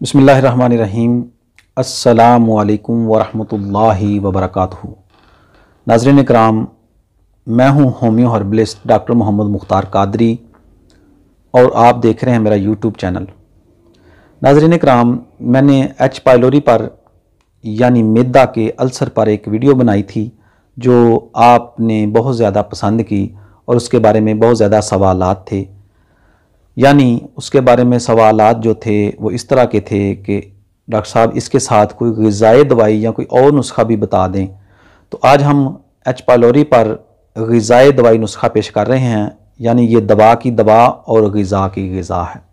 बिस्मिल्लाहिर्रहमानिर्रहीम। अस्सलामुअलैकुम वरहमतुल्लाहि वबरकातुहू। नाज़रीन इकराम, मैं हूँ homoeo herbalist doctor Mohammad Mukhtar Qadri और आप देख रहे हैं मेरा यूट्यूब चैनल। नाज़रीन इकराम, मैंने एच पाइलोरी पर यानी मैदा के अल्सर पर एक वीडियो बनाई थी जो आपने बहुत ज़्यादा पसंद की और उसके बारे में बहुत ज़्यादा सवालात थे। यानी उसके बारे में सवालात जो थे वो इस तरह के थे कि डॉक्टर साहब इसके साथ कोई ग़िज़ाई दवाई या कोई और नुस्खा भी बता दें। तो आज हम एच पाइलोरी पर ग़िज़ाई दवाई नुस्खा पेश कर रहे हैं, यानी ये दवा की दवा और ग़िज़ा की ग़िज़ा है।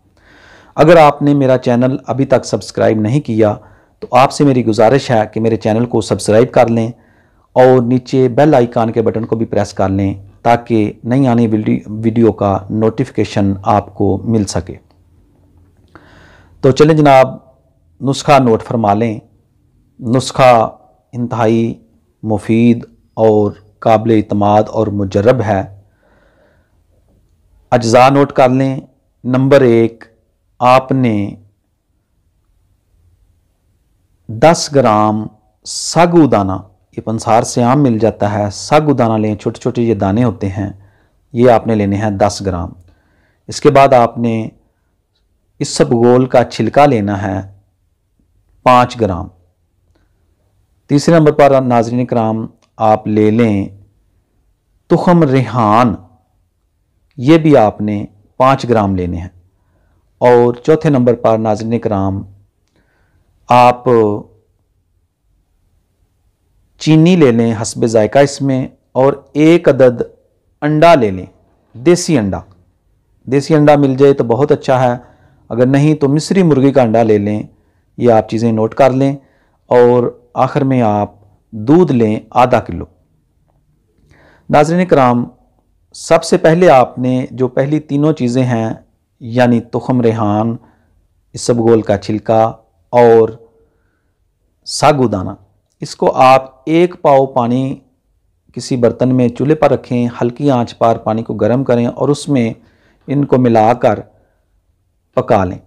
अगर आपने मेरा चैनल अभी तक सब्सक्राइब नहीं किया तो आपसे मेरी गुजारिश है कि मेरे चैनल को सब्सक्राइब कर लें और नीचे बेल आइकन के बटन को भी प्रेस कर लें ताकि नई आने वीडियो का नोटिफिकेशन आपको मिल सके। तो चलें जनाब, नुस्खा नोट फरमा लें। नुस्खा इंतहाई मुफीद और काबिल इत्माद और मुजर्रब है। अज्जा नोट कर लें। नंबर 1, आपने 10 ग्राम सागुदाना, ये पंसार से आम मिल जाता है, सागुदाना लें। छोटे छोटे ये दाने होते हैं, ये आपने लेने हैं 10 ग्राम। इसके बाद आपने इसबगोल का छिलका लेना है 5 ग्राम। तीसरे नंबर पर नाज़रीन किराम आप ले लें तुखम रेहान, ये भी आपने 5 ग्राम लेने हैं। और चौथे नंबर पर नाज़रीन किराम आप चीनी ले लें हस्बे ज़ायका इसमें, और 1 अदद अंडा ले लें, देसी अंडा। देसी अंडा मिल जाए तो बहुत अच्छा है, अगर नहीं तो मिस्री मुर्गी का अंडा ले लें। ये आप चीज़ें नोट कर लें। और आखिर में आप दूध लें आधा किलो। नाज़रीन किराम, सबसे पहले आपने जो पहली तीनों चीज़ें हैं यानी तुखम रेहान, इसबगोल का छिलका और सागुदाना, इसको आप 1 पाव पानी किसी बर्तन में चूल्हे पर रखें, हल्की आंच पर पानी को गर्म करें और उसमें इनको मिलाकर पका लें।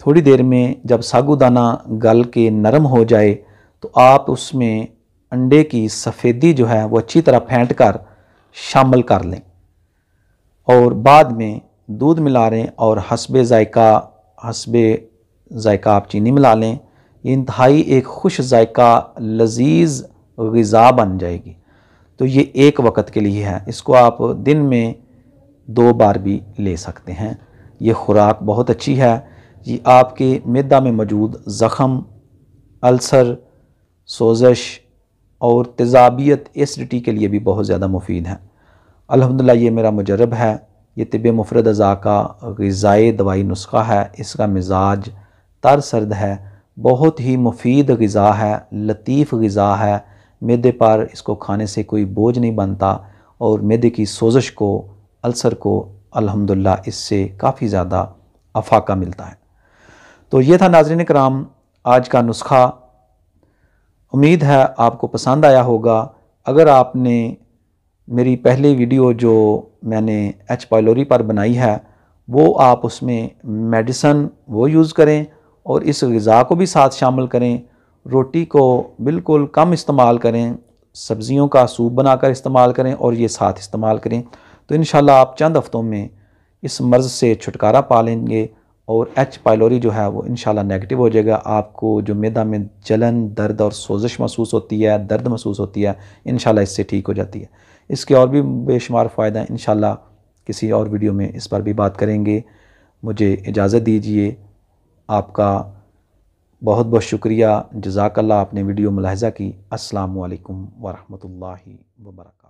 थोड़ी देर में जब सागुदाना गल के नरम हो जाए तो आप उसमें अंडे की सफ़ेदी जो है वो अच्छी तरह फेंट कर शामिल कर लें और बाद में दूध मिला लें और हस्बे ज़ायका आप चीनी मिला लें। इंतहाई एक खुश ज़ायका लजीज ग़िज़ा बन जाएगी। तो ये एक वक्त के लिए है, इसको आप दिन में 2 बार भी ले सकते हैं। ये खुराक बहुत अच्छी है। ये आपके मैदा में मौजूद ज़ख़म, अल्सर, सोज़श और तेज़ाबियत, एसिडिटी के लिए भी बहुत ज़्यादा मुफीद है। अल्हम्दुलिल्लाह ये मेरा मुजर्रब है। ये तिब्बे मुफ़रद अज़ा का ग़िज़ाई दवाई नुस्खा है। इसका मिजाज तर सर्द है, बहुत ही मुफीद ग़िज़ा है, लतीफ़ ग़िज़ा है। मैदे पर इसको खाने से कोई बोझ नहीं बनता और मैदे की सोज़श को, अल्सर को अल्हम्दुलिल्लाह इससे काफ़ी ज़्यादा अफाका मिलता है। तो ये था नाज़रीन किराम आज का नुस्खा। उम्मीद है आपको पसंद आया होगा। अगर आपने मेरी पहली वीडियो जो मैंने एच पाइलोरी पर बनाई है वो आप उसमें मेडिसन वो यूज़ करें और इस ग़िज़ा को भी साथ शामिल करें। रोटी को बिल्कुल कम इस्तेमाल करें, सब्ज़ियों का सूप बनाकर इस्तेमाल करें और ये साथ इस्तेमाल करें। तो इंशाल्लाह आप चंद हफ़्तों में इस मर्ज़ से छुटकारा पा लेंगे और एच पाइलोरी जो है वो इंशाल्लाह नेगेटिव हो जाएगा। आपको जो मैदा में जलन, दर्द और सोज़श महसूस होती है, दर्द महसूस होती है, इंशाल्लाह इससे ठीक हो जाती है। इसके और भी बेशुमार फ़ायदा हैं। इंशाल्लाह किसी और वीडियो में इस पर भी बात करेंगे। मुझे इजाज़त दीजिए। आपका बहुत बहुत शुक्रिया। जज़ाकल्लाह, आपने वीडियो मुलाहिज़ा की। अस्सलामु अलैकुम वरहमतुल्लाहि वबरकातुहू।